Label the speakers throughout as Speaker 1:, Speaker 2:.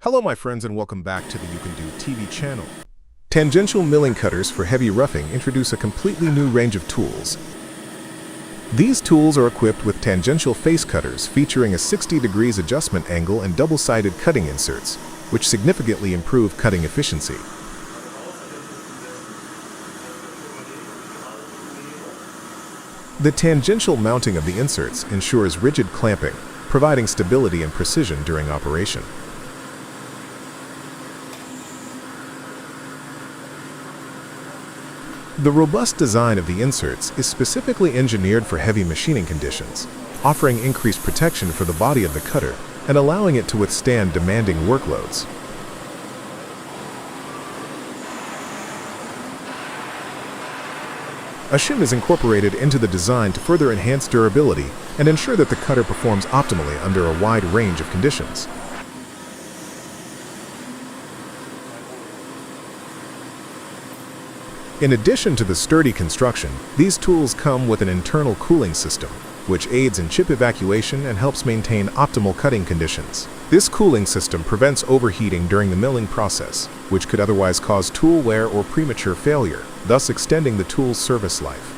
Speaker 1: Hello my friends and welcome back to the You Can Do TV channel. Tangential milling cutters for heavy roughing introduce a completely new range of tools. These tools are equipped with tangential face cutters featuring a 60 degrees adjustment angle and double-sided cutting inserts, which significantly improve cutting efficiency. The tangential mounting of the inserts ensures rigid clamping, providing stability and precision during operation. The robust design of the inserts is specifically engineered for heavy machining conditions, offering increased protection for the body of the cutter and allowing it to withstand demanding workloads. A shim is incorporated into the design to further enhance durability and ensure that the cutter performs optimally under a wide range of conditions. In addition to the sturdy construction, these tools come with an internal cooling system, which aids in chip evacuation and helps maintain optimal cutting conditions. This cooling system prevents overheating during the milling process, which could otherwise cause tool wear or premature failure, thus extending the tool's service life.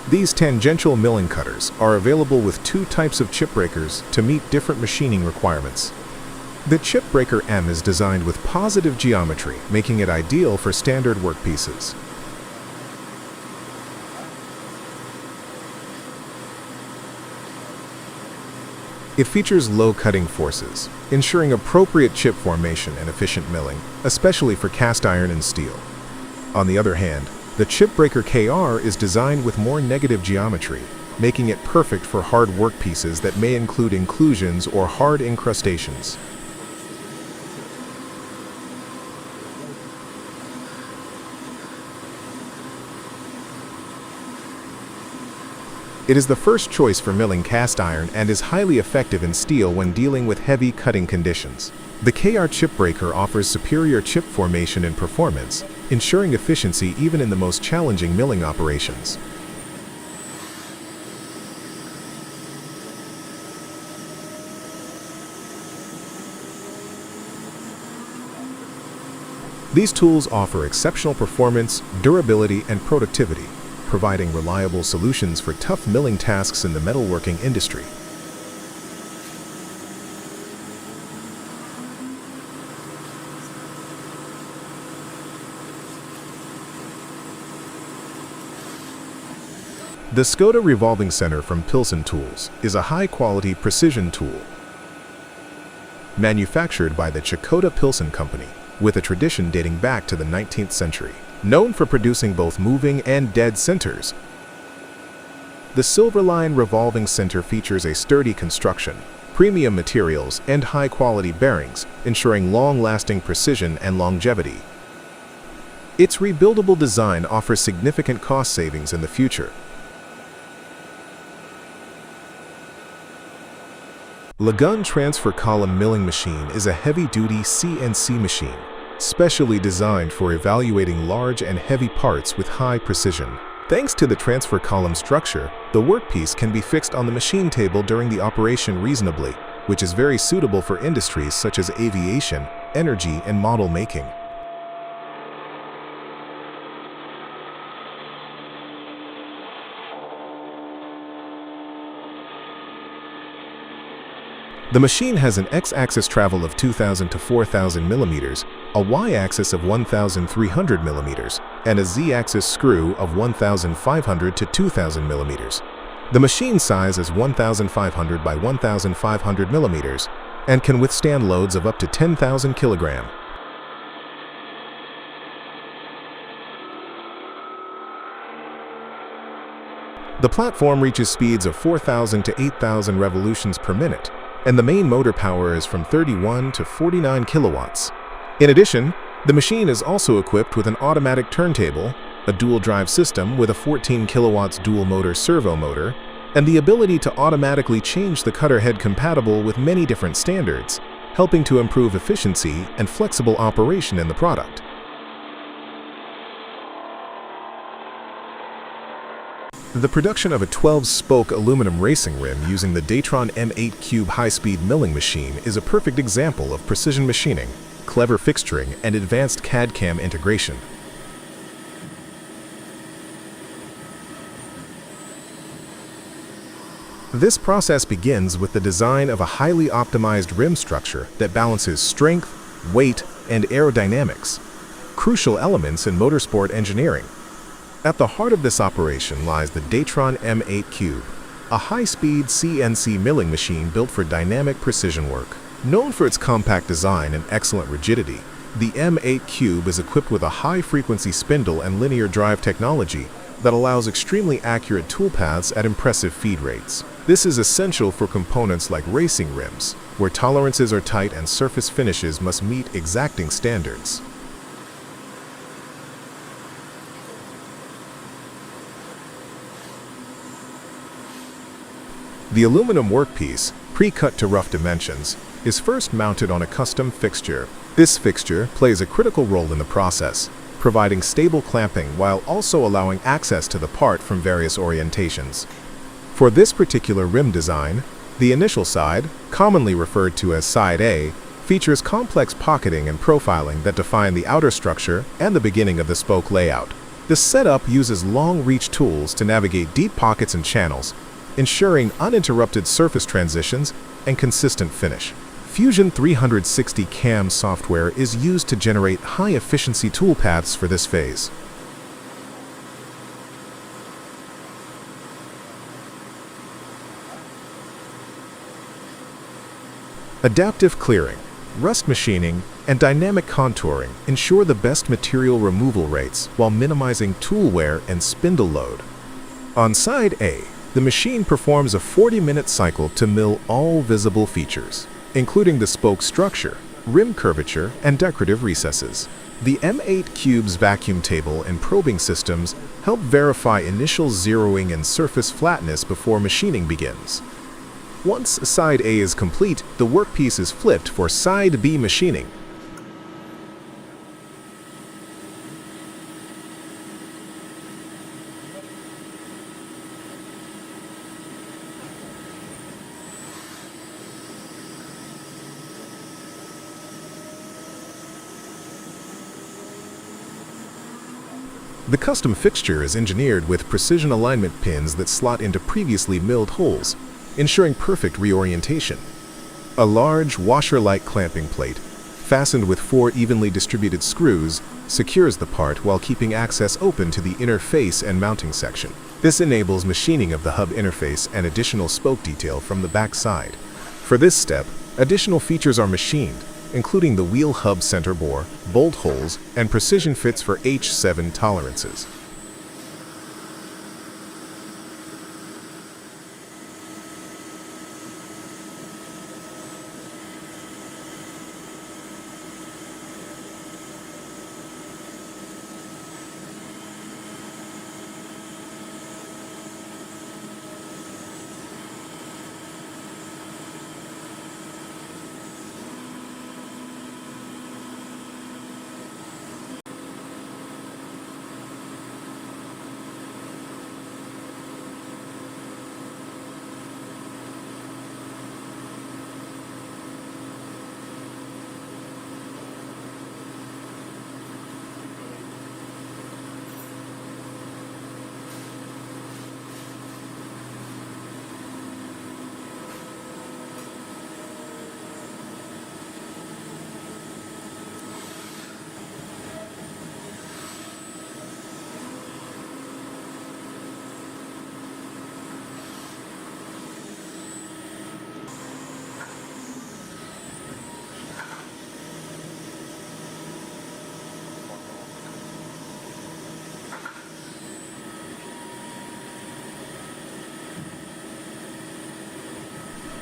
Speaker 1: These tangential milling cutters are available with two types of chip breakers to meet different machining requirements. The chip breaker M is designed with positive geometry, making it ideal for standard workpieces. It features low cutting forces, ensuring appropriate chip formation and efficient milling, especially for cast iron and steel. On the other hand, the chip breaker KR is designed with more negative geometry, making it perfect for hard workpieces that may include inclusions or hard incrustations. It is the first choice for milling cast iron and is highly effective in steel when dealing with heavy cutting conditions. The KR chip breaker offers superior chip formation and performance, ensuring efficiency even in the most challenging milling operations. These tools offer exceptional performance, durability, and productivity, providing reliable solutions for tough milling tasks in the metalworking industry. The Skoda Revolving Center from Pilsen Tools is a high-quality precision tool manufactured by the Chakota Pilsen Company, with a tradition dating back to the 19th century. Known for producing both moving and dead centers, the Silverline Revolving Center features a sturdy construction, premium materials, and high-quality bearings, ensuring long-lasting precision and longevity. Its rebuildable design offers significant cost savings in the future. Lagun Transfer Column Milling Machine is a heavy-duty CNC machine, specially designed for evaluating large and heavy parts with high precision. Thanks to the transfer column structure, the workpiece can be fixed on the machine table during the operation reasonably, which is very suitable for industries such as aviation, energy, and model making. The machine has an X-axis travel of 2,000 to 4,000 millimeters, a Y-axis of 1,300 millimeters, and a Z-axis screw of 1,500 to 2,000 millimeters. The machine size is 1,500 by 1,500 millimeters and can withstand loads of up to 10,000 kilograms. The platform reaches speeds of 4,000 to 8,000 revolutions per minute, and the main motor power is from 31 to 49 kilowatts. In addition, the machine is also equipped with an automatic turntable, a dual-drive system with a 14 kilowatts dual-motor servo motor, and the ability to automatically change the cutter head compatible with many different standards, helping to improve efficiency and flexible operation in the product. The production of a 12-spoke aluminum racing rim using the Datron M8 Cube high-speed milling machine is a perfect example of precision machining, clever fixturing, and advanced CAD/CAM integration. This process begins with the design of a highly optimized rim structure that balances strength, weight, and aerodynamics, crucial elements in motorsport engineering. At the heart of this operation lies the Datron M8 Cube, a high-speed CNC milling machine built for dynamic precision work. Known for its compact design and excellent rigidity, the M8 Cube is equipped with a high-frequency spindle and linear drive technology that allows extremely accurate toolpaths at impressive feed rates. This is essential for components like racing rims, where tolerances are tight and surface finishes must meet exacting standards. The aluminum workpiece, pre-cut to rough dimensions, is first mounted on a custom fixture. This fixture plays a critical role in the process, providing stable clamping while also allowing access to the part from various orientations. For this particular rim design, the initial side, commonly referred to as Side A, features complex pocketing and profiling that define the outer structure and the beginning of the spoke layout. The setup uses long-reach tools to navigate deep pockets and channels, ensuring uninterrupted surface transitions and consistent finish. Fusion 360 CAM software is used to generate high-efficiency toolpaths for this phase. Adaptive clearing, rust machining, and dynamic contouring ensure the best material removal rates while minimizing tool wear and spindle load. On Side A, the machine performs a 40-minute cycle to mill all visible features, including the spoke structure, rim curvature, and decorative recesses. The M8 Cube's vacuum table and probing systems help verify initial zeroing and surface flatness before machining begins. Once Side A is complete, the workpiece is flipped for Side B machining. The custom fixture is engineered with precision alignment pins that slot into previously milled holes, ensuring perfect reorientation. A large washer-like clamping plate, fastened with 4 evenly distributed screws, secures the part while keeping access open to the inner face and mounting section. This enables machining of the hub interface and additional spoke detail from the back side. For this step, additional features are machined, including the wheel hub center bore, bolt holes, and precision fits for H7 tolerances.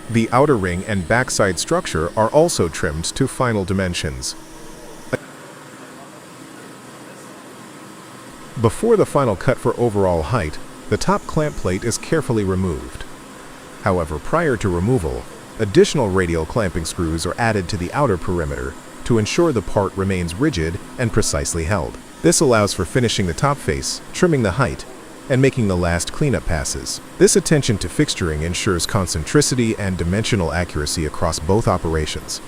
Speaker 1: The outer ring and backside structure are also trimmed to final dimensions. Before the final cut for overall height, the top clamp plate is carefully removed. However, prior to removal, additional radial clamping screws are added to the outer perimeter to ensure the part remains rigid and precisely held. This allows for finishing the top face, trimming the height, and making the last cleanup passes. This attention to fixturing ensures concentricity and dimensional accuracy across both operations.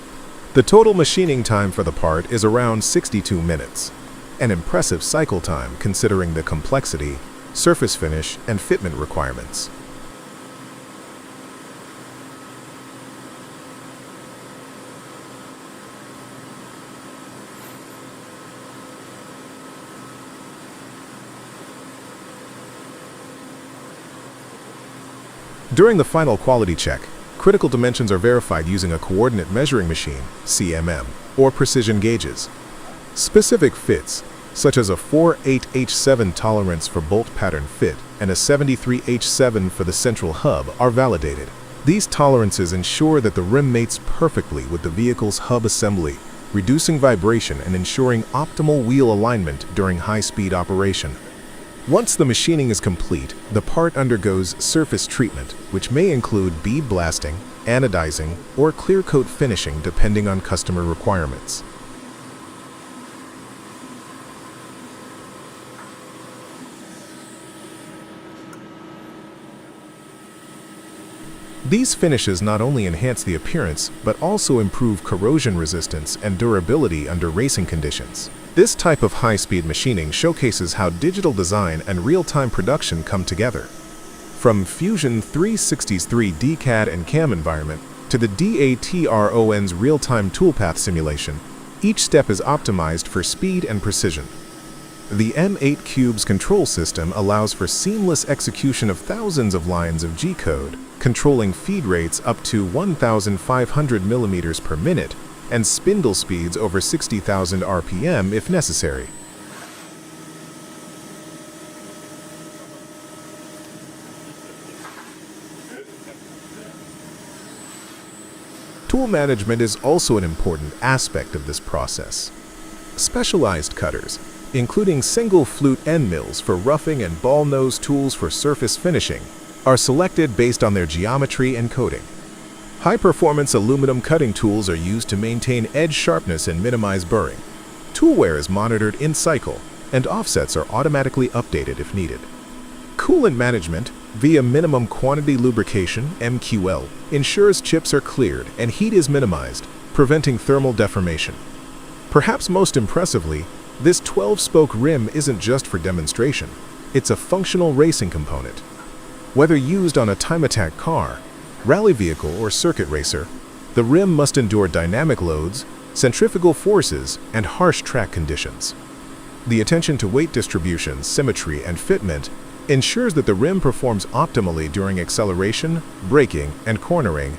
Speaker 1: The total machining time for the part is around 62 minutes, an impressive cycle time considering the complexity, surface finish, and fitment requirements. During the final quality check, critical dimensions are verified using a coordinate measuring machine, CMM, or precision gauges. Specific fits, such as a 48H7 tolerance for bolt pattern fit and a 73H7 for the central hub, are validated. These tolerances ensure that the rim mates perfectly with the vehicle's hub assembly, reducing vibration and ensuring optimal wheel alignment during high-speed operation. Once the machining is complete, the part undergoes surface treatment, which may include bead blasting, anodizing, or clear coat finishing depending on customer requirements. These finishes not only enhance the appearance, but also improve corrosion resistance and durability under racing conditions. This type of high-speed machining showcases how digital design and real-time production come together. From Fusion 360's 3D CAD and CAM environment to the DATRON's real-time toolpath simulation, each step is optimized for speed and precision. The M8 Cube's control system allows for seamless execution of thousands of lines of G-code, controlling feed rates up to 1,500 mm per minute and spindle speeds over 60,000 RPM if necessary. Tool management is also an important aspect of this process. Specialized cutters, including single flute end mills for roughing and ball nose tools for surface finishing, are selected based on their geometry and coating. High-performance aluminum cutting tools are used to maintain edge sharpness and minimize burring. Tool wear is monitored in cycle, and offsets are automatically updated if needed. Coolant management, via minimum quantity lubrication (MQL), ensures chips are cleared and heat is minimized, preventing thermal deformation. Perhaps most impressively, this 12-spoke rim isn't just for demonstration. It's a functional racing component. Whether used on a time-attack car, rally vehicle, or circuit racer, the rim must endure dynamic loads, centrifugal forces, and harsh track conditions. The attention to weight distribution, symmetry, and fitment ensures that the rim performs optimally during acceleration, braking, and cornering.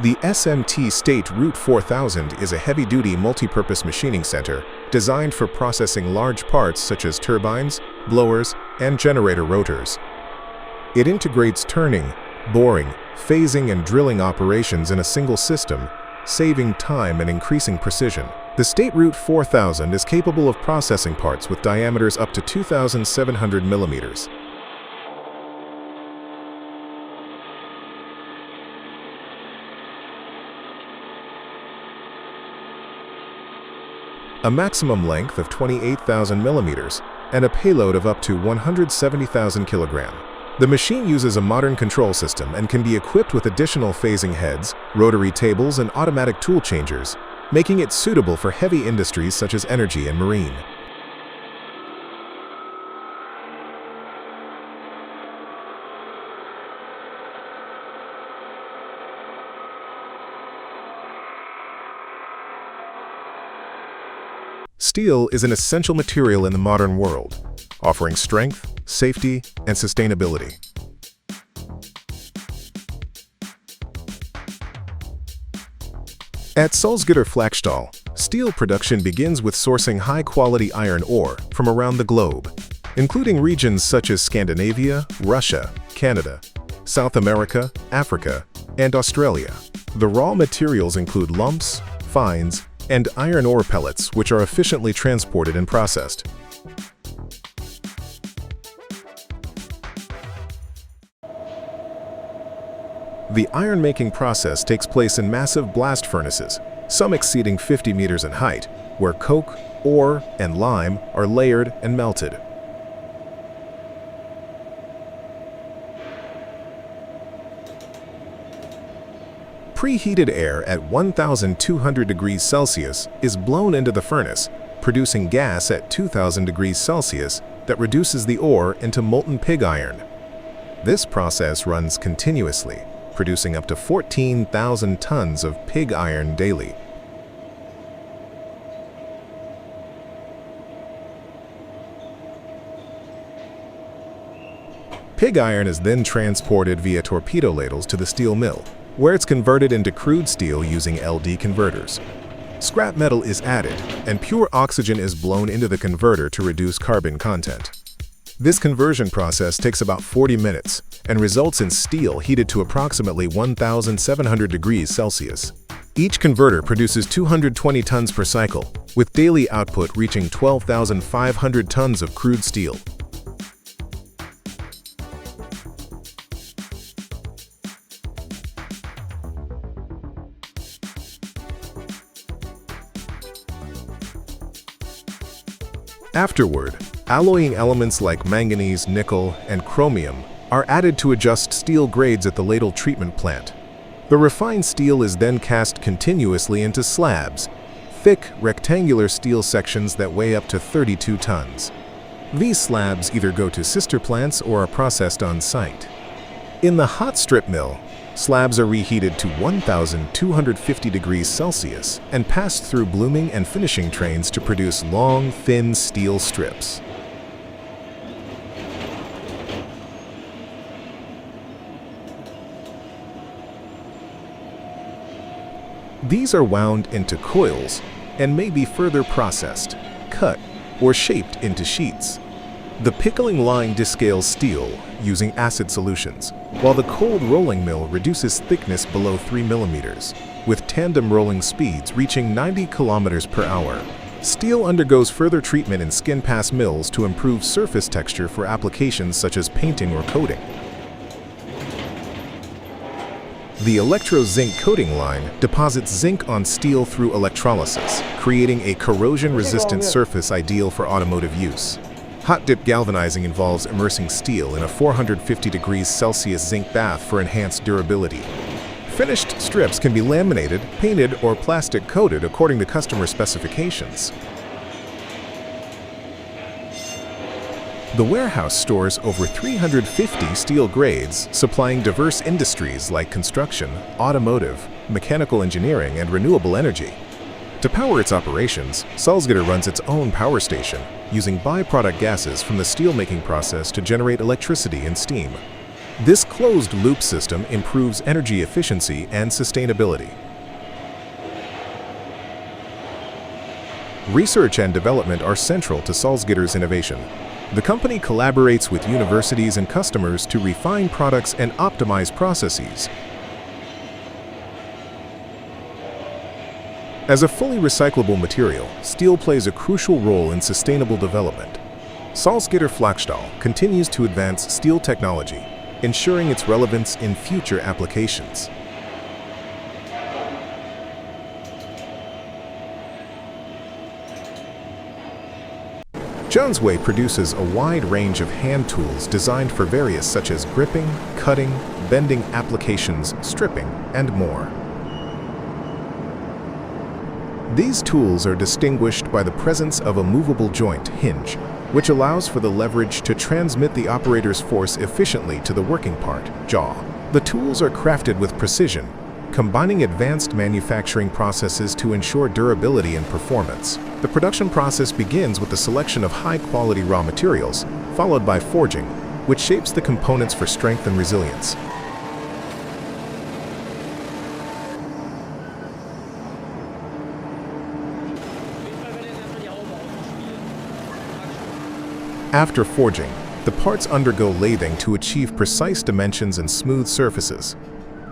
Speaker 1: The SMT State Route 4000 is a heavy-duty multi-purpose machining center designed for processing large parts such as turbines, blowers, and generator rotors. It integrates turning, boring, phasing, and drilling operations in a single system, saving time and increasing precision. The State Route 4000 is capable of processing parts with diameters up to 2,700 millimeters. A maximum length of 28,000 millimeters, and a payload of up to 170,000 kilograms. The machine uses a modern control system and can be equipped with additional phasing heads, rotary tables, and automatic tool changers, making it suitable for heavy industries such as energy and marine. Steel is an essential material in the modern world, offering strength, safety, and sustainability. At Salzgitter Flachstahl, steel production begins with sourcing high-quality iron ore from around the globe, including regions such as Scandinavia, Russia, Canada, South America, Africa, and Australia. The raw materials include lumps, fines, and iron ore pellets, which are efficiently transported and processed. The iron-making process takes place in massive blast furnaces, some exceeding 50 meters in height, where coke, ore, and lime are layered and melted. Preheated air at 1,200 degrees Celsius is blown into the furnace, producing gas at 2,000 degrees Celsius that reduces the ore into molten pig iron. This process runs continuously, producing up to 14,000 tons of pig iron daily. Pig iron is then transported via torpedo ladles to the steel mill, where it's converted into crude steel using LD converters. Scrap metal is added, and pure oxygen is blown into the converter to reduce carbon content. This conversion process takes about 40 minutes and results in steel heated to approximately 1,700 degrees Celsius. Each converter produces 220 tons per cycle, with daily output reaching 12,500 tons of crude steel. Afterward, alloying elements like manganese, nickel, and chromium are added to adjust steel grades at the ladle treatment plant. The refined steel is then cast continuously into slabs, thick, rectangular steel sections that weigh up to 32 tons. These slabs either go to sister plants or are processed on site. In the hot strip mill, slabs are reheated to 1,250 degrees Celsius and passed through blooming and finishing trains to produce long, thin steel strips. These are wound into coils and may be further processed, cut, or shaped into sheets. The pickling line descales steel using acid solutions, while the cold rolling mill reduces thickness below 3 millimeters, with tandem rolling speeds reaching 90 kilometers per hour. Steel undergoes further treatment in skin pass mills to improve surface texture for applications such as painting or coating. The electro-zinc coating line deposits zinc on steel through electrolysis, creating a corrosion-resistant surface ideal for automotive use. Hot dip galvanizing involves immersing steel in a 450 degrees Celsius zinc bath for enhanced durability. Finished strips can be laminated, painted, or plastic coated according to customer specifications. The warehouse stores over 350 steel grades, supplying diverse industries like construction, automotive, mechanical engineering, and renewable energy. To power its operations, Salzgitter runs its own power station, using byproduct gases from the steelmaking process to generate electricity and steam. This closed-loop system improves energy efficiency and sustainability. Research and development are central to Salzgitter's innovation. The company collaborates with universities and customers to refine products and optimize processes. As a fully recyclable material, steel plays a crucial role in sustainable development. Salzgitter Flachstahl continues to advance steel technology, ensuring its relevance in future applications. Jonesway produces a wide range of hand tools designed for various such as gripping, cutting, bending applications, stripping, and more. These tools are distinguished by the presence of a movable joint hinge, which allows for the leverage to transmit the operator's force efficiently to the working part, jaw. The tools are crafted with precision, combining advanced manufacturing processes to ensure durability and performance. The production process begins with the selection of high-quality raw materials, followed by forging, which shapes the components for strength and resilience. After forging, the parts undergo lathing to achieve precise dimensions and smooth surfaces.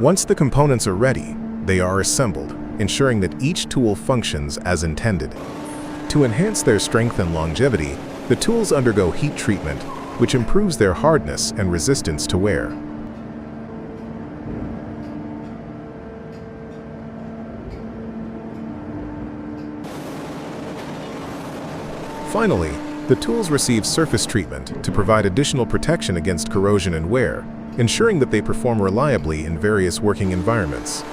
Speaker 1: Once the components are ready, they are assembled, ensuring that each tool functions as intended. To enhance their strength and longevity, the tools undergo heat treatment, which improves their hardness and resistance to wear. Finally, the tools receive surface treatment to provide additional protection against corrosion and wear, ensuring that they perform reliably in various working environments.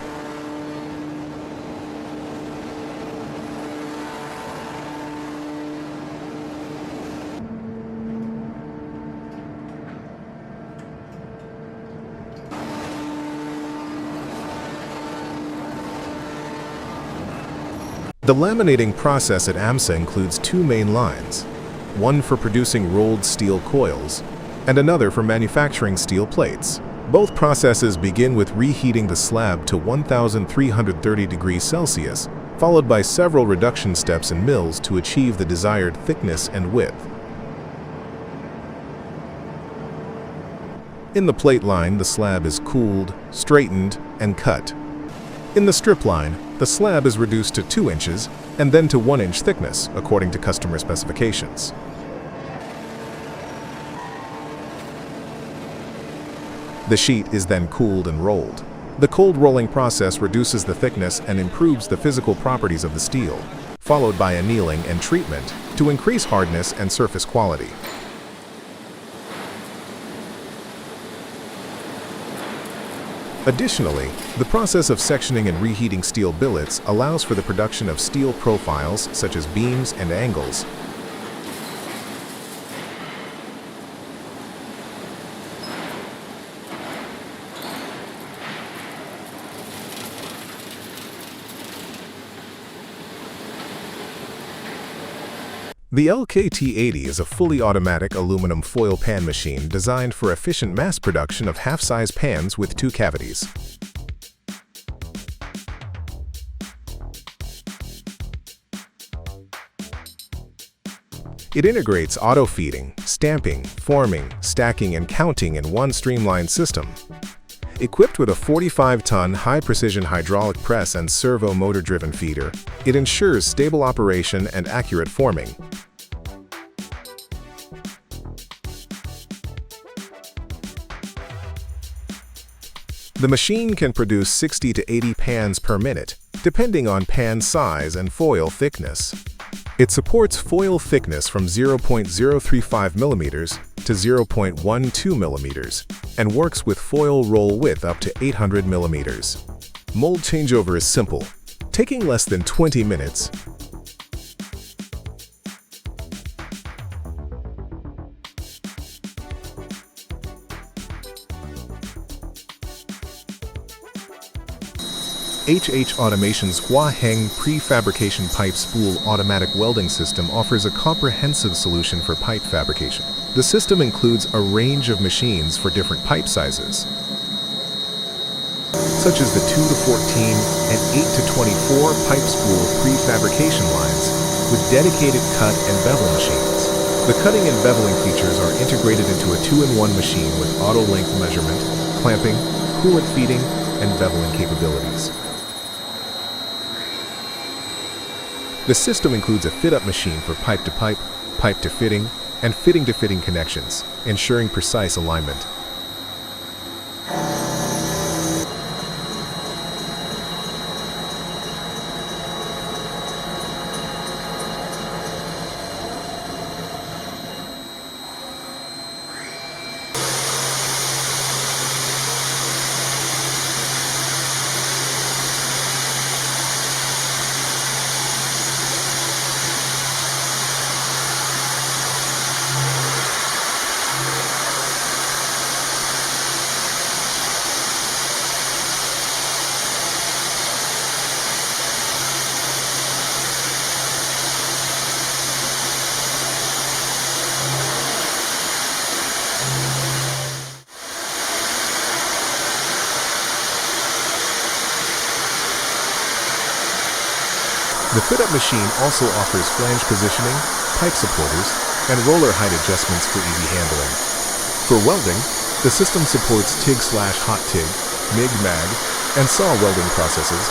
Speaker 1: The laminating process at AMSA includes two main lines, one for producing rolled steel coils, and another for manufacturing steel plates. Both processes begin with reheating the slab to 1,330 degrees Celsius, followed by several reduction steps in mills to achieve the desired thickness and width. In the plate line, the slab is cooled, straightened, and cut. In the strip line, the slab is reduced to 2 inches and then to 1 inch thickness, according to customer specifications. The sheet is then cooled and rolled. The cold rolling process reduces the thickness and improves the physical properties of the steel, followed by annealing and treatment to increase hardness and surface quality. Additionally, the process of sectioning and reheating steel billets allows for the production of steel profiles such as beams and angles. The LKT-80 is a fully automatic aluminum foil pan machine designed for efficient mass production of half-size pans with 2 cavities. It integrates auto-feeding, stamping, forming, stacking, and counting in one streamlined system. Equipped with a 45-ton high-precision hydraulic press and servo motor-driven feeder, it ensures stable operation and accurate forming. The machine can produce 60 to 80 pans per minute, depending on pan size and foil thickness. It supports foil thickness from 0.035 millimeters to 0.12 millimeters and works with foil roll width up to 800 millimeters. Mold changeover is simple, taking less than 20 minutes. HH Automation's Hua-Heng prefabrication pipe spool automatic welding system offers a comprehensive solution for pipe fabrication. The system includes a range of machines for different pipe sizes, such as the 2 to 14 and 8 to 24 pipe spool prefabrication lines with dedicated cut and bevel machines. The cutting and beveling features are integrated into a 2-in-1 machine with auto length measurement, clamping, coolant feeding, and beveling capabilities. The system includes a fit-up machine for pipe-to-pipe, pipe-to-fitting, and fitting-to-fitting connections, ensuring precise alignment. The fit-up machine also offers flange positioning, pipe supporters, and roller height adjustments for easy handling. For welding, the system supports TIG/hot TIG, MIG/MAG, and SAW welding processes,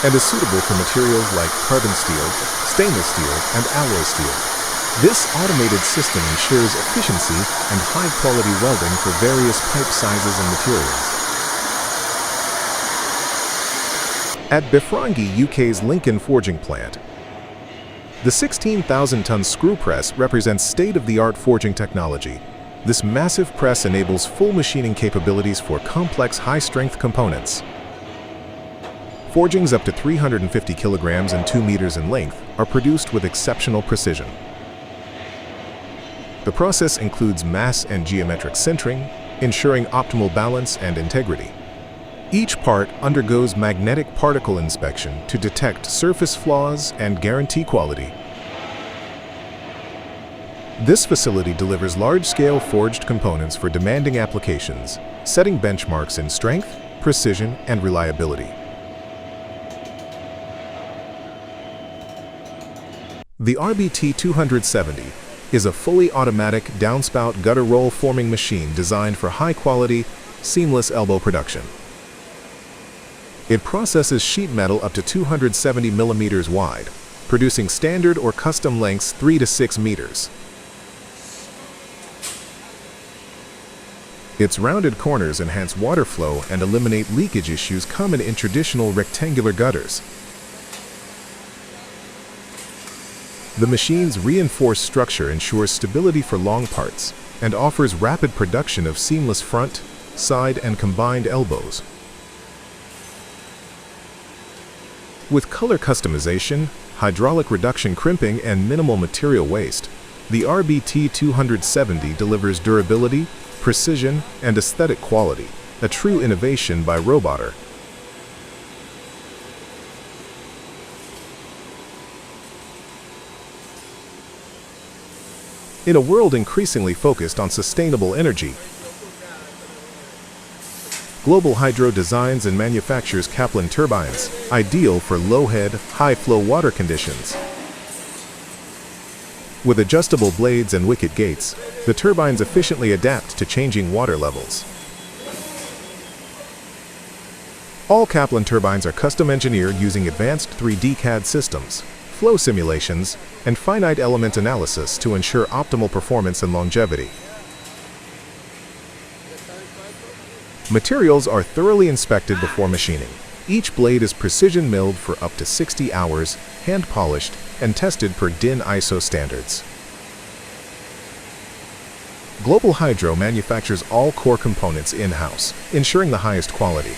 Speaker 1: and is suitable for materials like carbon steel, stainless steel, and alloy steel. This automated system ensures efficiency and high-quality welding for various pipe sizes and materials. At Bifrangi, UK's Lincoln forging plant, the 16,000-ton screw press represents state-of-the-art forging technology. This massive press enables full machining capabilities for complex high-strength components. Forgings up to 350 kilograms and 2 meters in length are produced with exceptional precision. The process includes mass and geometric sintering, ensuring optimal balance and integrity. Each part undergoes magnetic particle inspection to detect surface flaws and guarantee quality. This facility delivers large-scale forged components for demanding applications, setting benchmarks in strength, precision, and reliability. The RBT-270 is a fully automatic downspout gutter roll forming machine designed for high-quality, seamless elbow production. It processes sheet metal up to 270 millimeters wide, producing standard or custom lengths 3 to 6 meters. Its rounded corners enhance water flow and eliminate leakage issues common in traditional rectangular gutters. The machine's reinforced structure ensures stability for long parts and offers rapid production of seamless front, side, and combined elbows. With color customization, hydraulic reduction crimping, and minimal material waste, the RBT-270 delivers durability, precision, and aesthetic quality, a true innovation by Roboter. In a world increasingly focused on sustainable energy, Global Hydro designs and manufactures Kaplan turbines, ideal for low-head, high-flow water conditions. With adjustable blades and wicket gates, the turbines efficiently adapt to changing water levels. All Kaplan turbines are custom-engineered using advanced 3D CAD systems, flow simulations, and finite element analysis to ensure optimal performance and longevity. Materials are thoroughly inspected before machining. Each blade is precision milled for up to 60 hours, hand polished, and tested per DIN ISO standards. Global Hydro manufactures all core components in-house, ensuring the highest quality.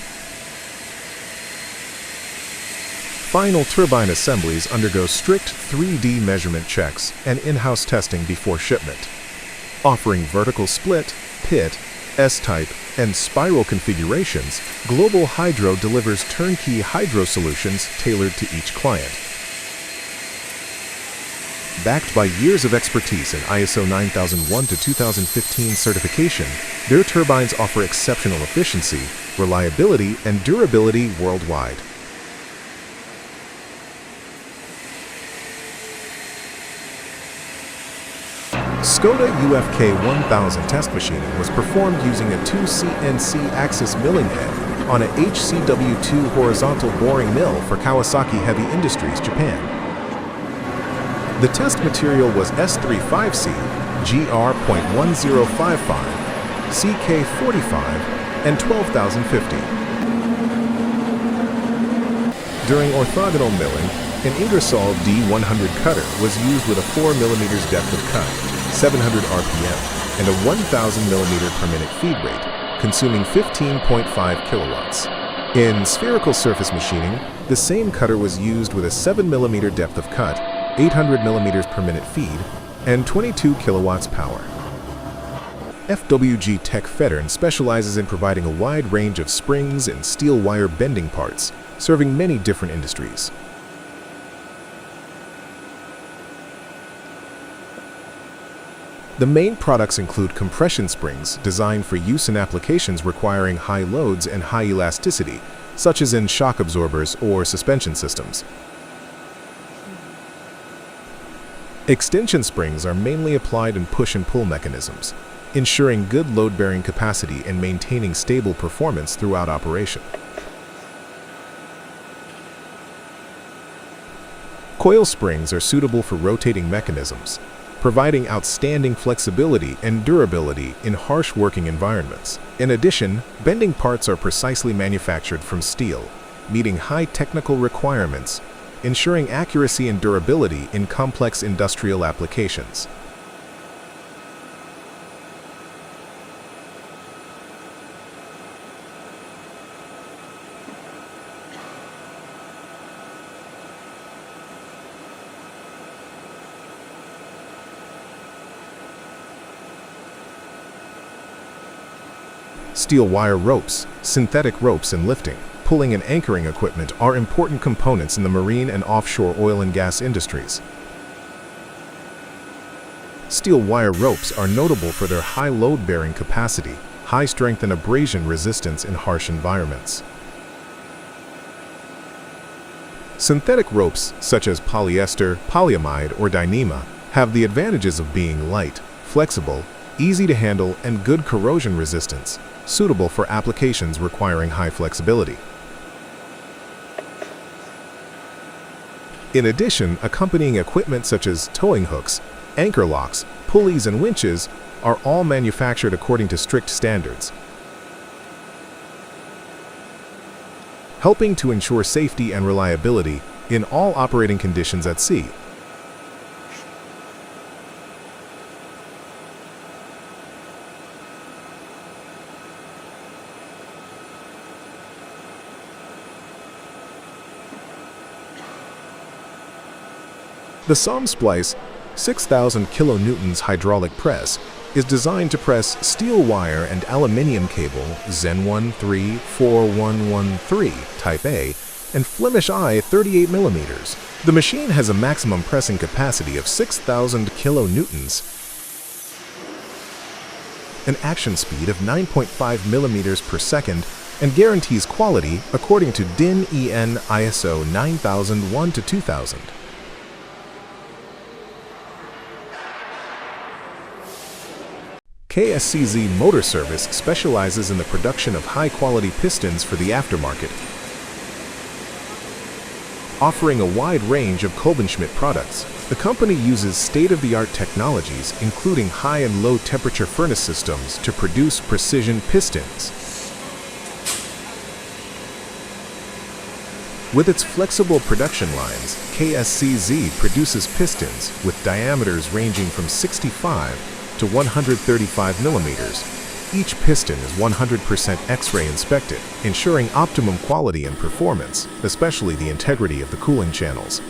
Speaker 1: Final turbine assemblies undergo strict 3D measurement checks and in-house testing before shipment. Offering vertical split, pit, S-type, and spiral configurations, Global Hydro delivers turnkey hydro solutions tailored to each client. Backed by years of expertise in ISO 9001-2015 certification, their turbines offer exceptional efficiency, reliability, and durability worldwide. Skoda UFK 1000 test machining was performed using a 2 CNC axis milling head on a HCW2 horizontal boring mill for Kawasaki Heavy Industries, Japan. The test material was S35C, GR.1055, CK45, and 12050. During orthogonal milling, an Ingersoll D100 cutter was used with a 4 mm depth of cut, 700 RPM, and a 1,000 mm per minute feed rate, consuming 15.5 kilowatts. In spherical surface machining, the same cutter was used with a 7 mm depth of cut, 800 mm per minute feed, and 22 kilowatts power. FWG Tech Fettern specializes in providing a wide range of springs and steel wire bending parts, serving many different industries. The main products include compression springs designed for use in applications requiring high loads and high elasticity, such as in shock absorbers or suspension systems. Extension springs are mainly applied in push and pull mechanisms, ensuring good load-bearing capacity and maintaining stable performance throughout operation. Coil springs are suitable for rotating mechanisms, providing outstanding flexibility and durability in harsh working environments. In addition, bending parts are precisely manufactured from steel, meeting high technical requirements, ensuring accuracy and durability in complex industrial applications. Steel wire ropes, synthetic ropes and lifting, pulling and anchoring equipment are important components in the marine and offshore oil and gas industries. Steel wire ropes are notable for their high load-bearing capacity, high strength and abrasion resistance in harsh environments. Synthetic ropes, such as polyester, polyamide, or Dyneema, have the advantages of being light, flexible, easy to handle, and good corrosion resistance, suitable for applications requiring high flexibility. In addition, accompanying equipment such as towing hooks, anchor locks, pulleys, and winches are all manufactured according to strict standards, helping to ensure safety and reliability in all operating conditions at sea. The SOM Splice 6,000 kilonewtons hydraulic press is designed to press steel wire and aluminium cable Zen 134113 Type A and Flemish I 38 mm. The machine has a maximum pressing capacity of 6,000 kilonewtons, an action speed of 9.5 millimeters per second, and guarantees quality according to DIN EN ISO 9001-2000. KSCZ Motor Service specializes in the production of high-quality pistons for the aftermarket, offering a wide range of Kolbenschmidt products. The company uses state-of-the-art technologies, including high and low temperature furnace systems, to produce precision pistons. With its flexible production lines, KSCZ produces pistons with diameters ranging from 65 to 135 millimeters. Each piston is 100% X-ray inspected, ensuring optimum quality and performance, especially the integrity of the cooling channels.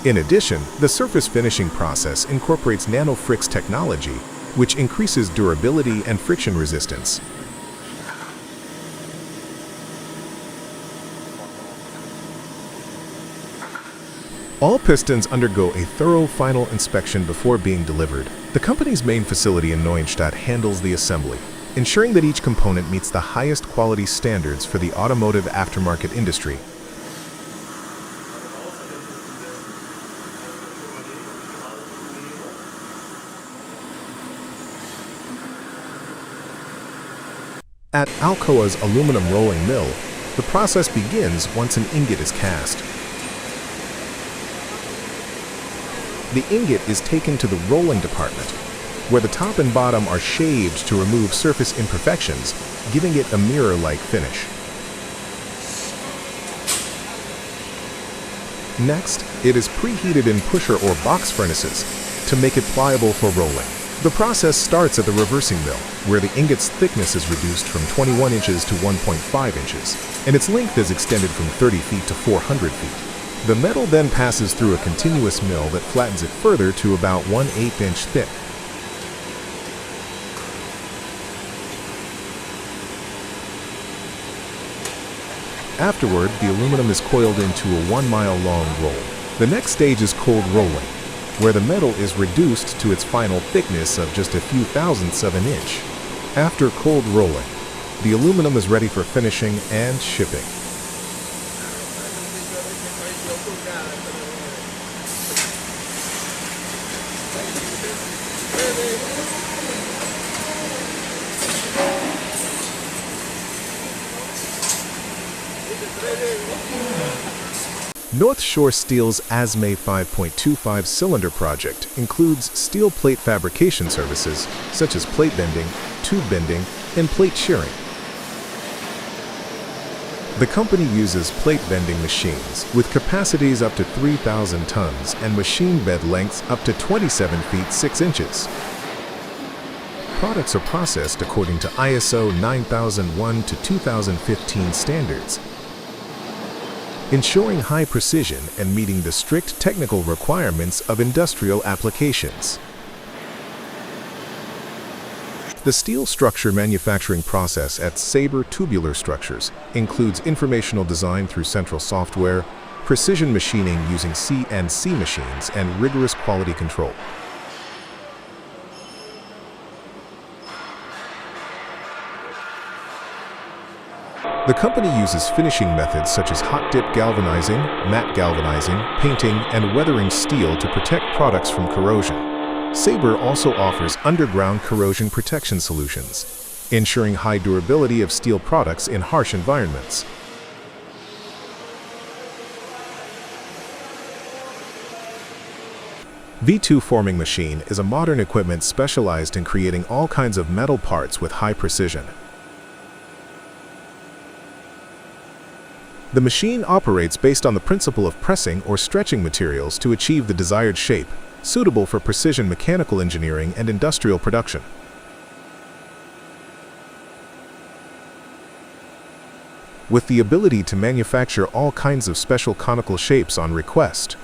Speaker 1: In addition, the surface finishing process incorporates nanofrix technology, which increases durability and friction resistance. All pistons undergo a thorough final inspection before being delivered. The company's main facility in Neuenstadt handles the assembly, ensuring that each component meets the highest quality standards for the automotive aftermarket industry. At Alcoa's aluminum rolling mill, the process begins once an ingot is cast. The ingot is taken to the rolling department, where the top and bottom are shaved to remove surface imperfections, giving it a mirror-like finish. Next, it is preheated in pusher or box furnaces to make it pliable for rolling. The process starts at the reversing mill, where the ingot's thickness is reduced from 21 inches to 1.5 inches, and its length is extended from 30 feet to 400 feet. The metal then passes through a continuous mill that flattens it further to about 1/8 inch thick. Afterward, the aluminum is coiled into a 1-mile-long roll. The next stage is cold rolling, where the metal is reduced to its final thickness of just a few thousandths of an inch. After cold rolling, the aluminum is ready for finishing and shipping. North Shore Steel's ASME 5.25 cylinder project includes steel plate fabrication services such as plate bending, tube bending, and plate shearing. The company uses plate bending machines with capacities up to 3,000 tons and machine bed lengths up to 27 feet 6 inches. Products are processed according to ISO 9001 to 2015 standards, ensuring high precision and meeting the strict technical requirements of industrial applications. The steel structure manufacturing process at Sabre Tubular Structures includes informational design through central software, precision machining using CNC machines, and rigorous quality control. The company uses finishing methods such as hot dip galvanizing, matte galvanizing, painting, and weathering steel to protect products from corrosion. Sabre also offers underground corrosion protection solutions, ensuring high durability of steel products in harsh environments. V2 forming machine is a modern equipment specialized in creating all kinds of metal parts with high precision. The machine operates based on the principle of pressing or stretching materials to achieve the desired shape, suitable for precision mechanical engineering and industrial production. With the ability to manufacture all kinds of special conical shapes on request.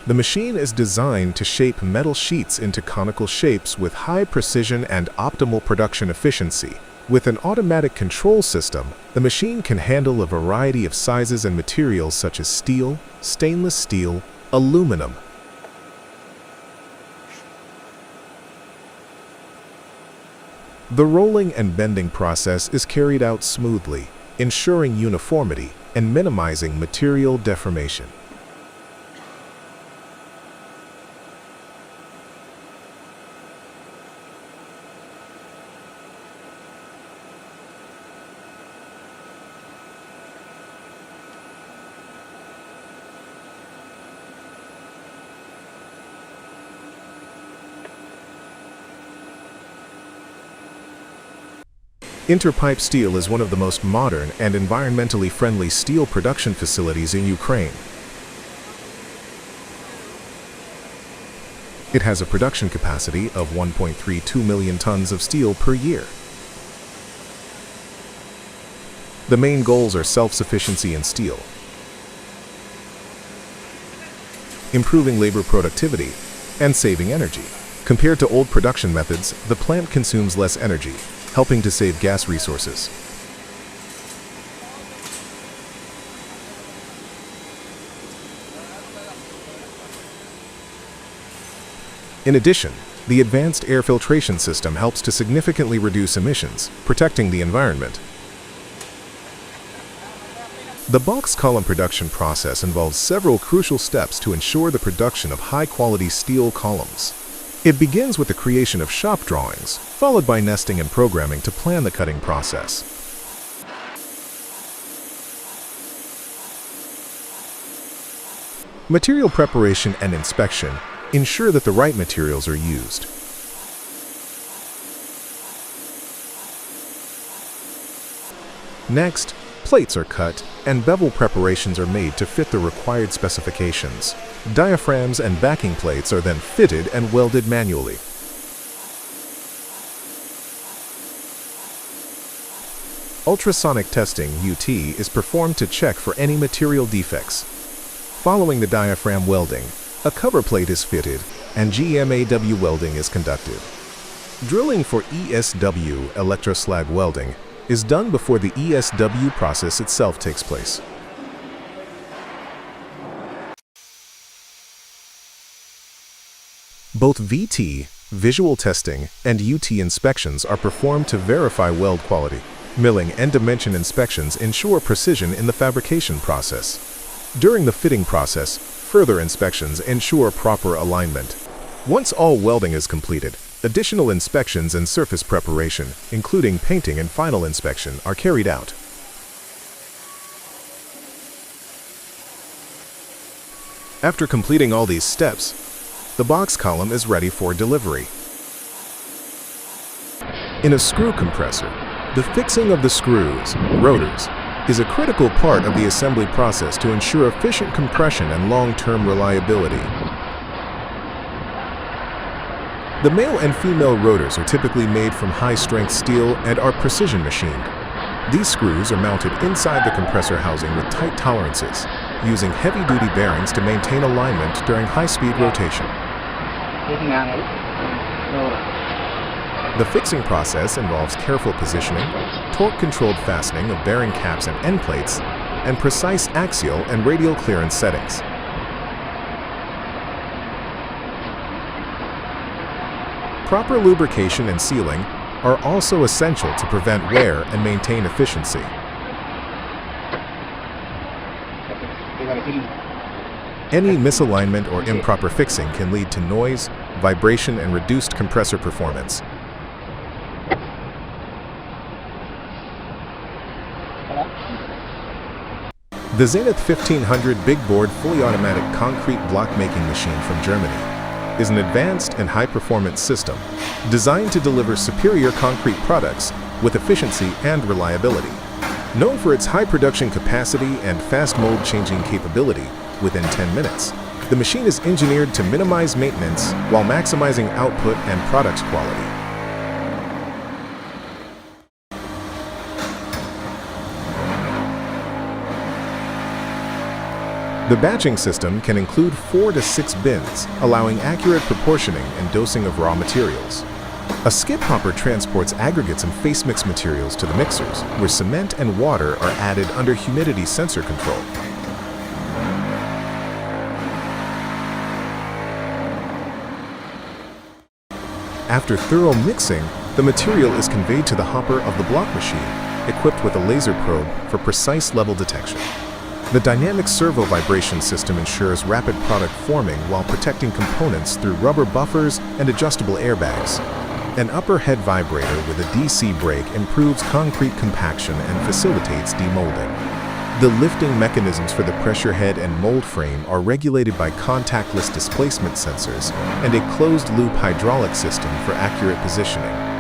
Speaker 1: The machine is designed to shape metal sheets into conical shapes with high precision and optimal production efficiency. With an automatic control system, the machine can handle a variety of sizes and materials such as steel, stainless steel, aluminum. The rolling and bending process is carried out smoothly, ensuring uniformity and minimizing material deformation. Interpipe Steel is one of the most modern and environmentally friendly steel production facilities in Ukraine. It has a production capacity of 1.32 million tons of steel per year. The main goals are self-sufficiency in steel, improving labor productivity, and saving energy. Compared to old production methods, the plant consumes less energy, helping to save gas resources. In addition, the advanced air filtration system helps to significantly reduce emissions, protecting the environment. The box column production process involves several crucial steps to ensure the production of high-quality steel columns. It begins with the creation of shop drawings, followed by nesting and programming to plan the cutting process. Material preparation and inspection ensure that the right materials are used. Next, plates are cut and bevel preparations are made to fit the required specifications. Diaphragms and backing plates are then fitted and welded manually. Ultrasonic testing (UT) is performed to check for any material defects. Following the diaphragm welding, a cover plate is fitted and GMAW welding is conducted. Drilling for ESW electroslag welding is done before the ESW process itself takes place. Both VT, visual testing, and UT inspections are performed to verify weld quality. Milling and dimension inspections ensure precision in the fabrication process. During the fitting process, further inspections ensure proper alignment. Once all welding is completed, Additional inspections and surface preparation, including painting and final inspection, are carried out. After completing all these steps, the box column is ready for delivery. In a screw compressor, the fixing of the screws, rotors, is a critical part of the assembly process to ensure efficient compression and long-term reliability. The male and female rotors are typically made from high-strength steel and are precision machined. These screws are mounted inside the compressor housing with tight tolerances, using heavy-duty bearings to maintain alignment during high-speed rotation. The fixing process involves careful positioning, torque-controlled fastening of bearing caps and end plates, and precise axial and radial clearance settings. Proper lubrication and sealing are also essential to prevent wear and maintain efficiency. Any misalignment or improper fixing can lead to noise, vibration, and reduced compressor performance. The Zenith 1500 Big Board fully automatic concrete block making machine from Germany is an advanced and high-performance system designed to deliver superior concrete products with efficiency and reliability. Known for its high production capacity and fast mold changing capability within 10 minutes, the machine is engineered to minimize maintenance while maximizing output and product quality. The batching system can include 4 to 6 bins, allowing accurate proportioning and dosing of raw materials. A skip hopper transports aggregates and face mix materials to the mixers, where cement and water are added under humidity sensor control. After thorough mixing, the material is conveyed to the hopper of the block machine, equipped with a laser probe for precise level detection. The dynamic servo vibration system ensures rapid product forming while protecting components through rubber buffers and adjustable airbags. An upper head vibrator with a DC brake improves concrete compaction and facilitates demolding. The lifting mechanisms for the pressure head and mold frame are regulated by contactless displacement sensors and a closed-loop hydraulic system for accurate positioning.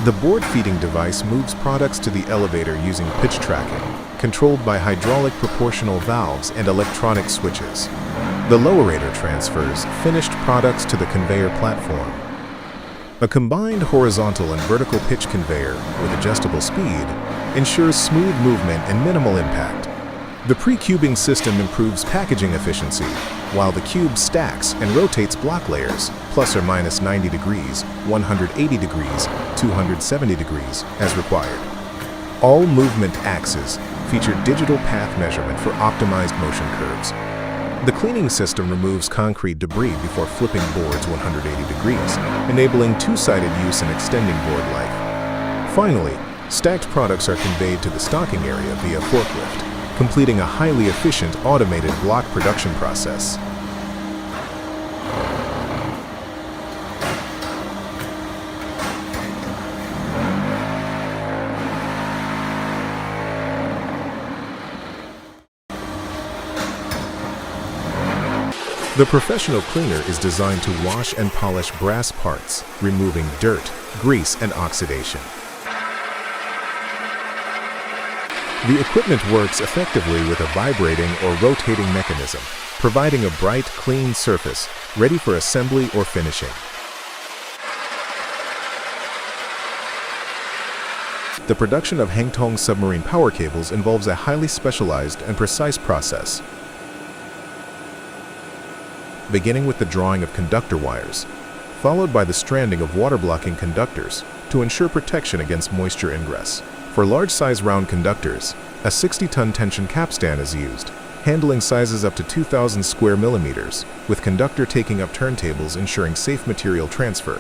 Speaker 1: The board feeding device moves products to the elevator using pitch tracking, controlled by hydraulic proportional valves and electronic switches. The lowerator transfers finished products to the conveyor platform. A combined horizontal and vertical pitch conveyor with adjustable speed ensures smooth movement and minimal impact. The pre-cubing system improves packaging efficiency, while the cube stacks and rotates block layers, plus or minus 90 degrees, 180 degrees, 270 degrees, as required. All movement axes feature digital path measurement for optimized motion curves. The cleaning system removes concrete debris before flipping boards 180 degrees, enabling two-sided use and extending board life. Finally, stacked products are conveyed to the stocking area via forklift, completing a highly efficient automated block production process. The professional cleaner is designed to wash and polish brass parts, removing dirt, grease, and oxidation. The equipment works effectively with a vibrating or rotating mechanism, providing a bright, clean surface, ready for assembly or finishing. The production of Hengtong submarine power cables involves a highly specialized and precise process, beginning with the drawing of conductor wires, followed by the stranding of water-blocking conductors to ensure protection against moisture ingress. For large-size round conductors, a 60-ton tension capstan is used, handling sizes up to 2,000 square millimeters, with conductor taking up turntables ensuring safe material transfer.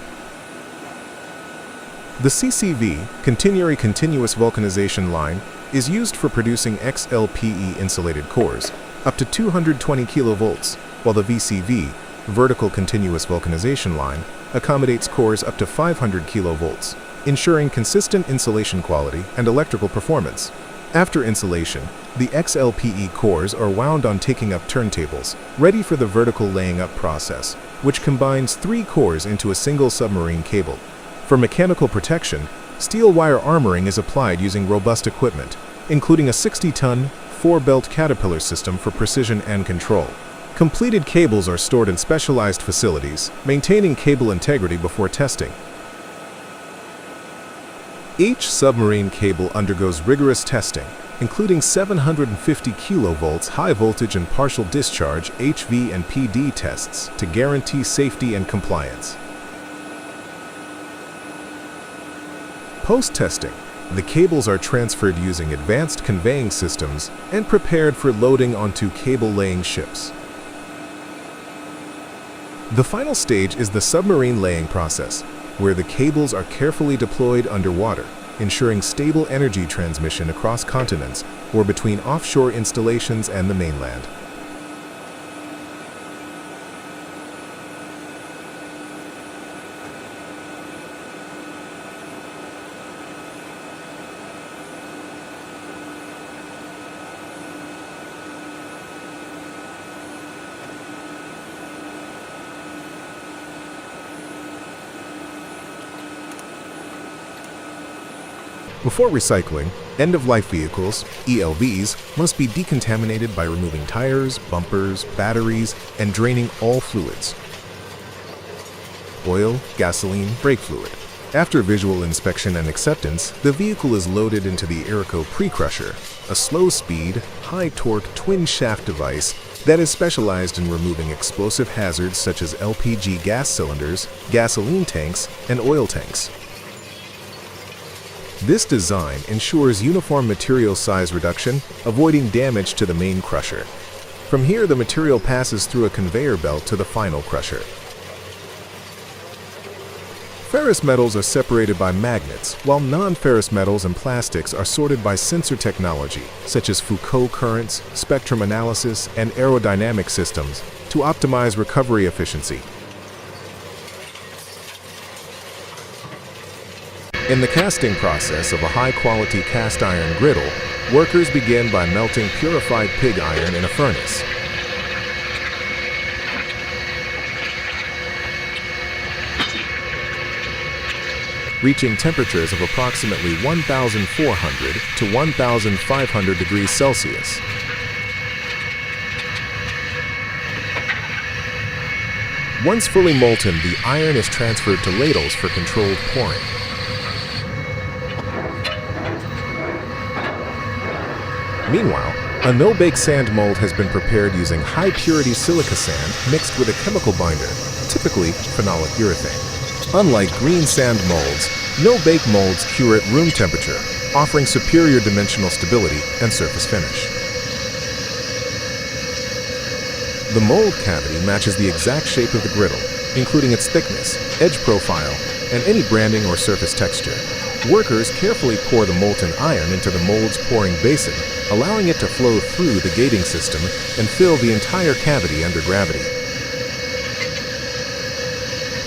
Speaker 1: The CCV, continuous vulcanization line, is used for producing XLPE insulated cores, up to 220 kilovolts, while the VCV, vertical continuous vulcanization line, accommodates cores up to 500 kilovolts, ensuring consistent insulation quality and electrical performance. After insulation, the XLPE cores are wound on taking-up turntables, ready for the vertical laying-up process, which combines 3 cores into a single submarine cable. For mechanical protection, steel wire armoring is applied using robust equipment, including a 60-ton, 4-belt Caterpillar system for precision and control. Completed cables are stored in specialized facilities, maintaining cable integrity before testing. Each submarine cable undergoes rigorous testing, including 750 kilovolts high voltage and partial discharge HV and PD tests to guarantee safety and compliance. Post-testing, the cables are transferred using advanced conveying systems and prepared for loading onto cable-laying ships. The final stage is the submarine laying process, where the cables are carefully deployed underwater, ensuring stable energy transmission across continents or between offshore installations and the mainland. Before recycling, end-of-life vehicles, ELVs, must be decontaminated by removing tires, bumpers, batteries, and draining all fluids: oil, gasoline, brake fluid. After visual inspection and acceptance, the vehicle is loaded into the Aeroco pre-crusher, a slow-speed, high-torque twin-shaft device that is specialized in removing explosive hazards such as LPG gas cylinders, gasoline tanks, and oil tanks. This design ensures uniform material size reduction, avoiding damage to the main crusher. From here, the material passes through a conveyor belt to the final crusher. Ferrous metals are separated by magnets, while non-ferrous metals and plastics are sorted by sensor technology, such as Foucault currents, spectrum analysis, and aerodynamic systems, to optimize recovery efficiency. In the casting process of a high-quality cast iron griddle, workers begin by melting purified pig iron in a furnace. Reaching temperatures of approximately 1,400 to 1,500 degrees Celsius. Once fully molten, the iron is transferred to ladles for controlled pouring. Meanwhile, a no-bake sand mold has been prepared using high-purity silica sand mixed with a chemical binder, typically phenolic urethane. Unlike green sand molds, no-bake molds cure at room temperature, offering superior dimensional stability and surface finish. The mold cavity matches the exact shape of the griddle, including its thickness, edge profile, and any branding or surface texture. Workers carefully pour the molten iron into the mold's pouring basin, allowing it to flow through the gating system and fill the entire cavity under gravity.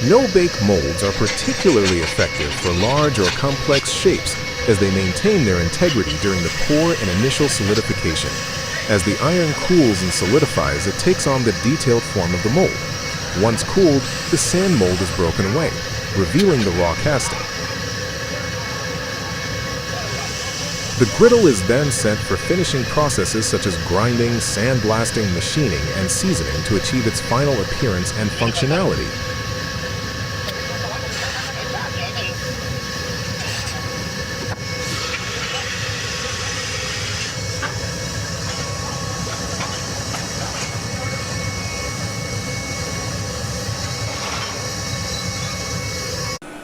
Speaker 1: No-bake molds are particularly effective for large or complex shapes as they maintain their integrity during the pour and initial solidification. As the iron cools and solidifies, it takes on the detailed form of the mold. Once cooled, the sand mold is broken away, revealing the raw casting. The griddle is then sent for finishing processes such as grinding, sandblasting, machining, and seasoning to achieve its final appearance and functionality.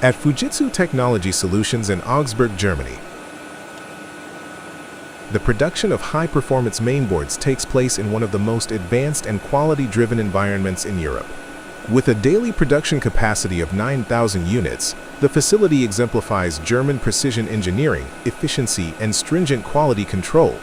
Speaker 1: At Fujitsu Technology Solutions in Augsburg, Germany, the production of high-performance mainboards takes place in one of the most advanced and quality-driven environments in Europe. With a daily production capacity of 9,000 units, the facility exemplifies German precision engineering, efficiency, and stringent quality control.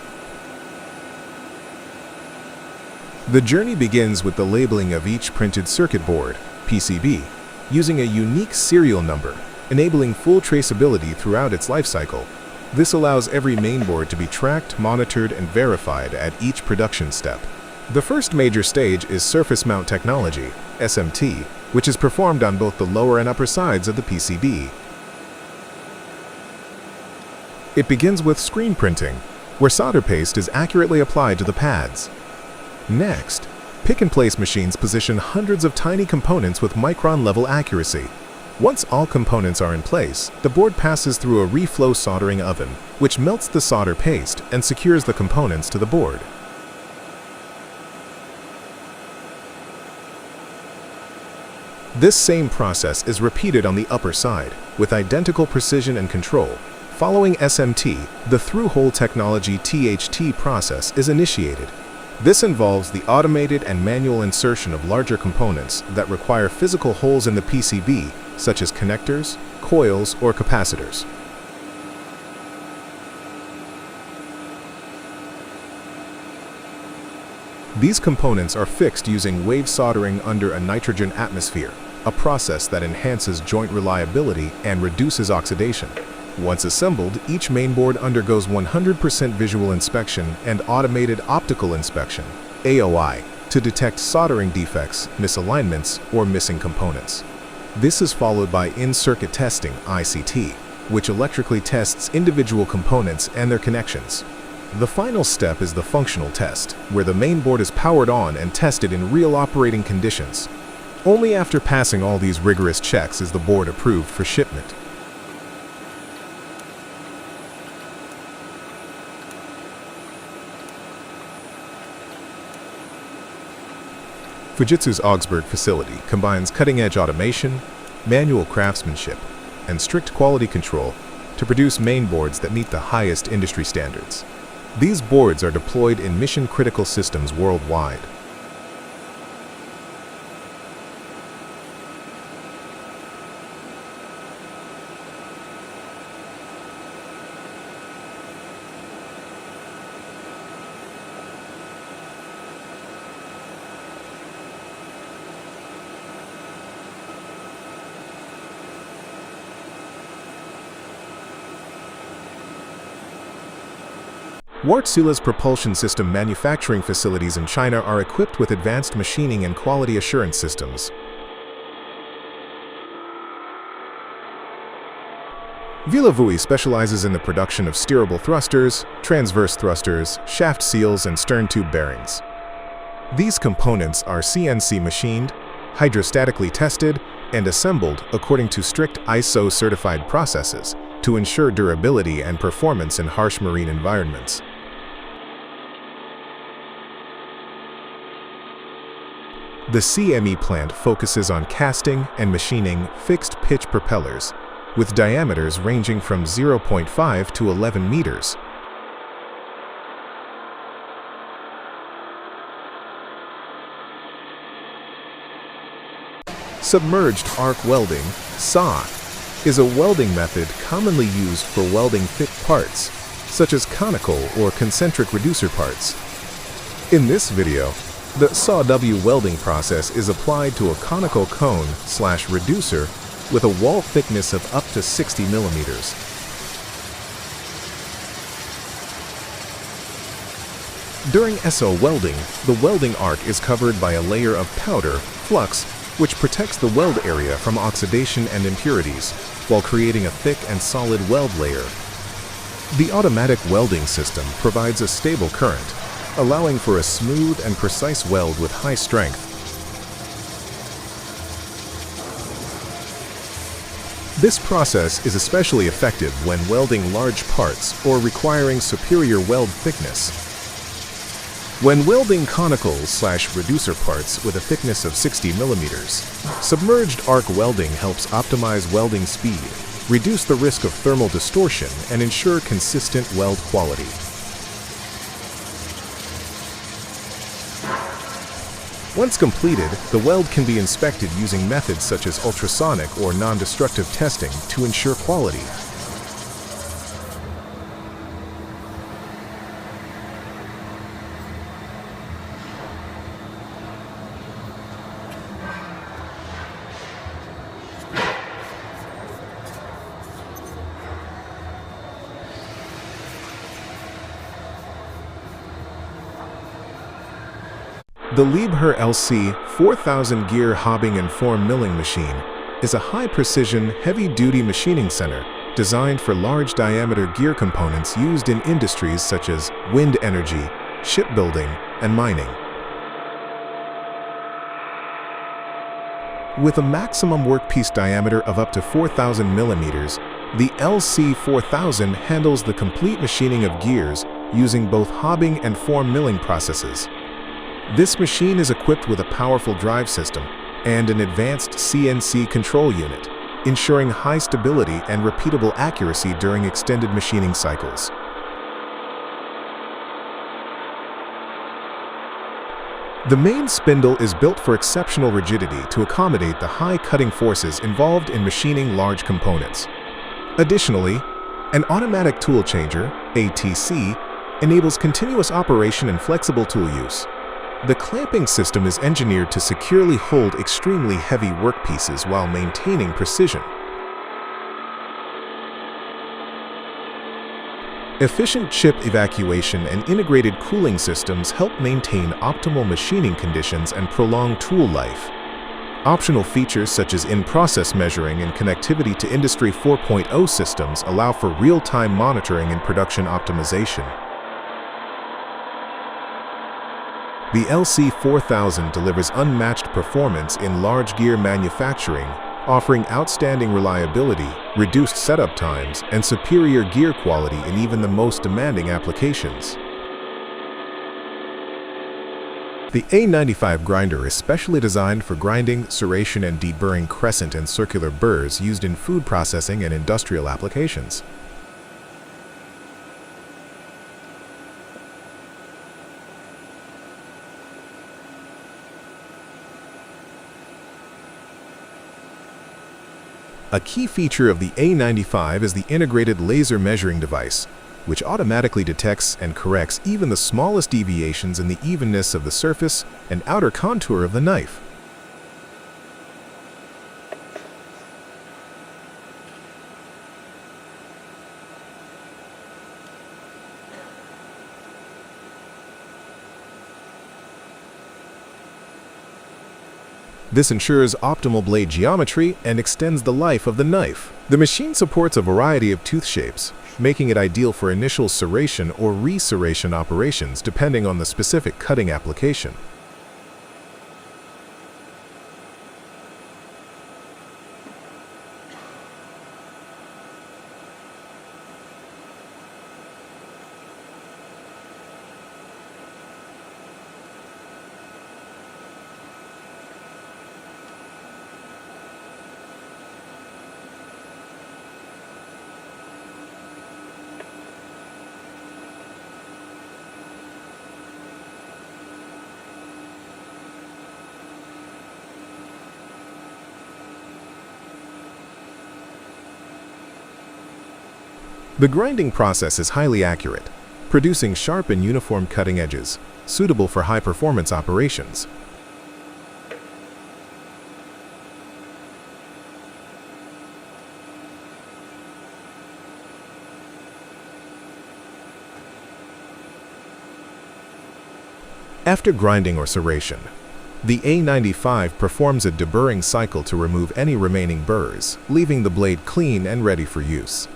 Speaker 1: The journey begins with the labeling of each printed circuit board, PCB, using a unique serial number, enabling full traceability throughout its lifecycle. This allows every mainboard to be tracked, monitored, and verified at each production step. The first major stage is surface mount technology, SMT, which is performed on both the lower and upper sides of the PCB. It begins with screen printing, where solder paste is accurately applied to the pads. Next, pick-and-place machines position hundreds of tiny components with micron-level accuracy. Once all components are in place, the board passes through a reflow soldering oven, which melts the solder paste and secures the components to the board. This same process is repeated on the upper side, with identical precision and control. Following SMT, the through-hole technology THT process is initiated. This involves the automated and manual insertion of larger components that require physical holes in the PCB, such as connectors, coils, or capacitors. These components are fixed using wave soldering under a nitrogen atmosphere, a process that enhances joint reliability and reduces oxidation. Once assembled, each mainboard undergoes 100% visual inspection and automated optical inspection, AOI, to detect soldering defects, misalignments, or missing components. This is followed by in-circuit testing, ICT, which electrically tests individual components and their connections. The final step is the functional test, where the mainboard is powered on and tested in real operating conditions. Only after passing all these rigorous checks is the board approved for shipment. Fujitsu's Augsburg facility combines cutting-edge automation, manual craftsmanship, and strict quality control to produce mainboards that meet the highest industry standards. These boards are deployed in mission-critical systems worldwide. Wärtsilä's propulsion system manufacturing facilities in China are equipped with advanced machining and quality assurance systems. Villavui specializes in the production of steerable thrusters, transverse thrusters, shaft seals, and stern tube bearings. These components are CNC machined, hydrostatically tested, and assembled according to strict ISO-certified processes to ensure durability and performance in harsh marine environments. The CME plant focuses on casting and machining fixed-pitch propellers, with diameters ranging from 0.5 to 11 meters. Submerged arc welding, SAW, is a welding method commonly used for welding thick parts, such as conical or concentric reducer parts. In this video, the SAW welding process is applied to a conical cone/reducer with a wall thickness of up to 60 millimeters. During SO welding, the welding arc is covered by a layer of powder, flux, which protects the weld area from oxidation and impurities, while creating a thick and solid weld layer. The automatic welding system provides a stable current, allowing for a smooth and precise weld with high strength. This process is especially effective when welding large parts or requiring superior weld thickness. When welding conicals/reducer parts with a thickness of 60 millimeters, submerged arc welding helps optimize welding speed, reduce the risk of thermal distortion, and ensure consistent weld quality. Once completed, the weld can be inspected using methods such as ultrasonic or non-destructive testing to ensure quality. The Liebherr LC 4000 gear hobbing and form milling machine is a high-precision, heavy-duty machining center designed for large-diameter gear components used in industries such as wind energy, shipbuilding, and mining. With a maximum workpiece diameter of up to 4,000 millimeters, the LC4000 handles the complete machining of gears using both hobbing and form milling processes. This machine is equipped with a powerful drive system and an advanced CNC control unit, ensuring high stability and repeatable accuracy during extended machining cycles. The main spindle is built for exceptional rigidity to accommodate the high cutting forces involved in machining large components. Additionally, an automatic tool changer, ATC, enables continuous operation and flexible tool use. The clamping system is engineered to securely hold extremely heavy workpieces while maintaining precision. Efficient chip evacuation and integrated cooling systems help maintain optimal machining conditions and prolong tool life. Optional features such as in-process measuring and connectivity to Industry 4.0 systems allow for real-time monitoring and production optimization. The LC4000 delivers unmatched performance in large gear manufacturing, offering outstanding reliability, reduced setup times, and superior gear quality in even the most demanding applications. The A95 grinder is specially designed for grinding, serration, and deburring crescent and circular burrs used in food processing and industrial applications. A key feature of the A95 is the integrated laser measuring device, which automatically detects and corrects even the smallest deviations in the evenness of the surface and outer contour of the knife. This ensures optimal blade geometry and extends the life of the knife. The machine supports a variety of tooth shapes, making it ideal for initial serration or re-serration operations depending on the specific cutting application. The grinding process is highly accurate, producing sharp and uniform cutting edges, suitable for high-performance operations. After grinding or serration, the A95 performs a deburring cycle to remove any remaining burrs, leaving the blade clean and ready for use.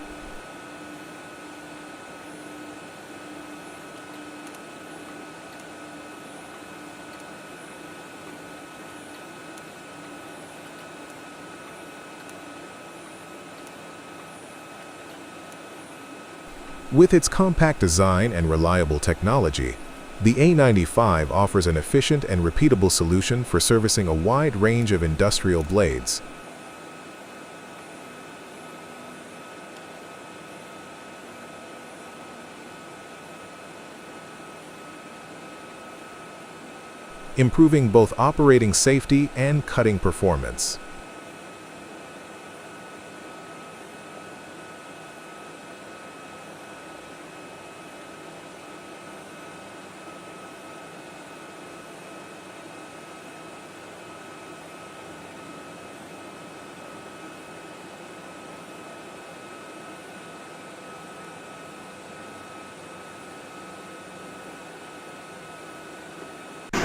Speaker 1: With its compact design and reliable technology, the A95 offers an efficient and repeatable solution for servicing a wide range of industrial blades. Improving both operating safety and cutting performance.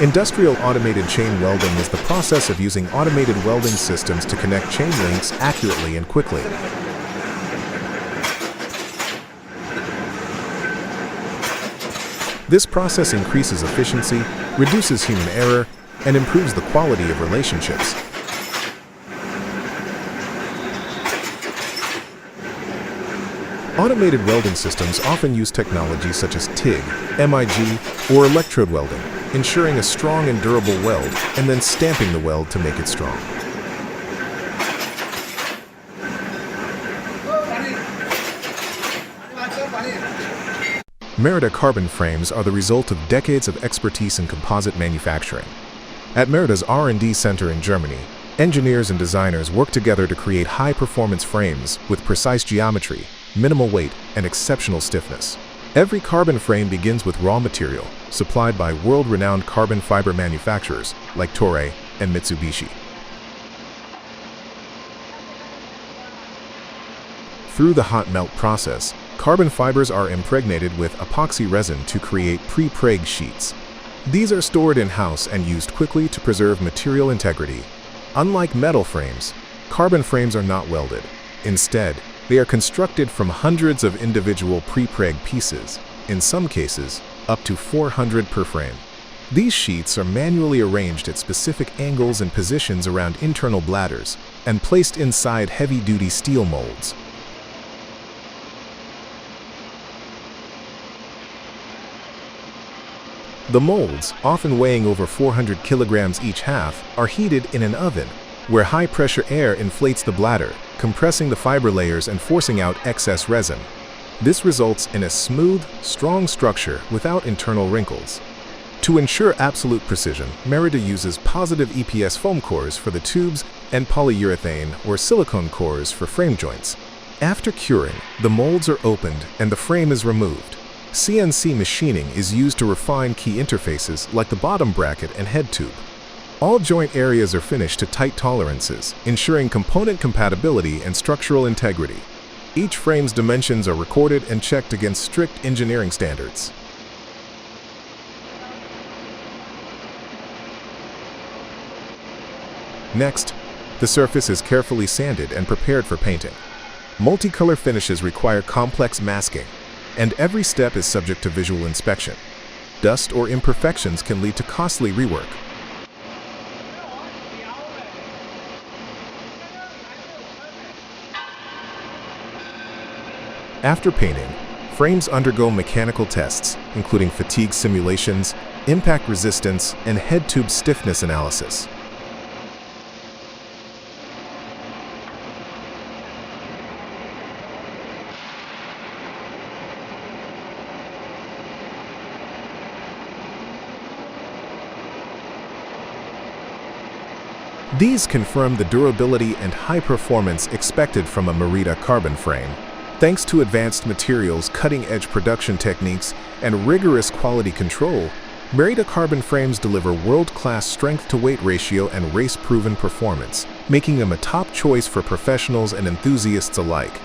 Speaker 1: Industrial automated chain welding is the process of using automated welding systems to connect chain links accurately and quickly. This process increases efficiency, reduces human error, and improves the quality of relationships. Automated welding systems often use technologies such as TIG, MIG, or electrode welding, ensuring a strong and durable weld, and then stamping the weld to make it strong. Merida carbon frames are the result of decades of expertise in composite manufacturing. At Merida's R&D center in Germany, engineers and designers work together to create high-performance frames with precise geometry, minimal weight, and exceptional stiffness. Every carbon frame begins with raw material, supplied by world-renowned carbon fiber manufacturers like Toray and Mitsubishi. Through the hot melt process, carbon fibers are impregnated with epoxy resin to create pre-preg sheets. These are stored in-house and used quickly to preserve material integrity. Unlike metal frames, carbon frames are not welded. Instead, they are constructed from hundreds of individual pre-preg pieces, in some cases, up to 400 per frame. These sheets are manually arranged at specific angles and positions around internal bladders and placed inside heavy-duty steel molds. The molds, often weighing over 400 kilograms each half, are heated in an oven, where high-pressure air inflates the bladder, compressing the fiber layers and forcing out excess resin. This results in a smooth, strong structure without internal wrinkles. To ensure absolute precision, Merida uses positive EPS foam cores for the tubes and polyurethane or silicone cores for frame joints. After curing, the molds are opened and the frame is removed. CNC machining is used to refine key interfaces like the bottom bracket and head tube. All joint areas are finished to tight tolerances, ensuring component compatibility and structural integrity. Each frame's dimensions are recorded and checked against strict engineering standards. Next, the surface is carefully sanded and prepared for painting. Multicolor finishes require complex masking, and every step is subject to visual inspection. Dust or imperfections can lead to costly rework. After painting, frames undergo mechanical tests, including fatigue simulations, impact resistance, and head tube stiffness analysis. These confirm the durability and high performance expected from a Merida carbon frame. Thanks to advanced materials, cutting-edge production techniques, and rigorous quality control, Merida carbon frames deliver world-class strength-to-weight ratio and race-proven performance, making them a top choice for professionals and enthusiasts alike.